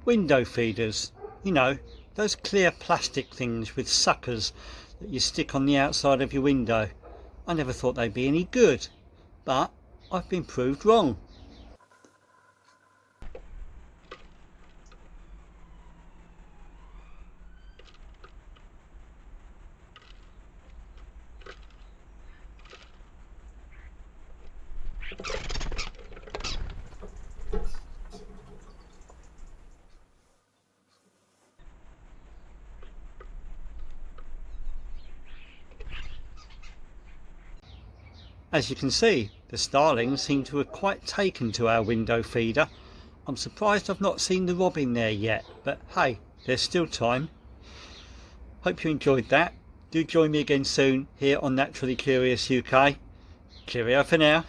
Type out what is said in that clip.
window feeders. You know, those clear plastic things with suckers that you stick on the outside of your window. I never thought they'd be any good, but I've been proved wrong. As you can see, the starlings seem to have quite taken to our window feeder. I'm surprised I've not seen the robin there yet, but hey, there's still time. Hope you enjoyed that. Do join me again soon here on Naturally Curious UK. Cheerio for now.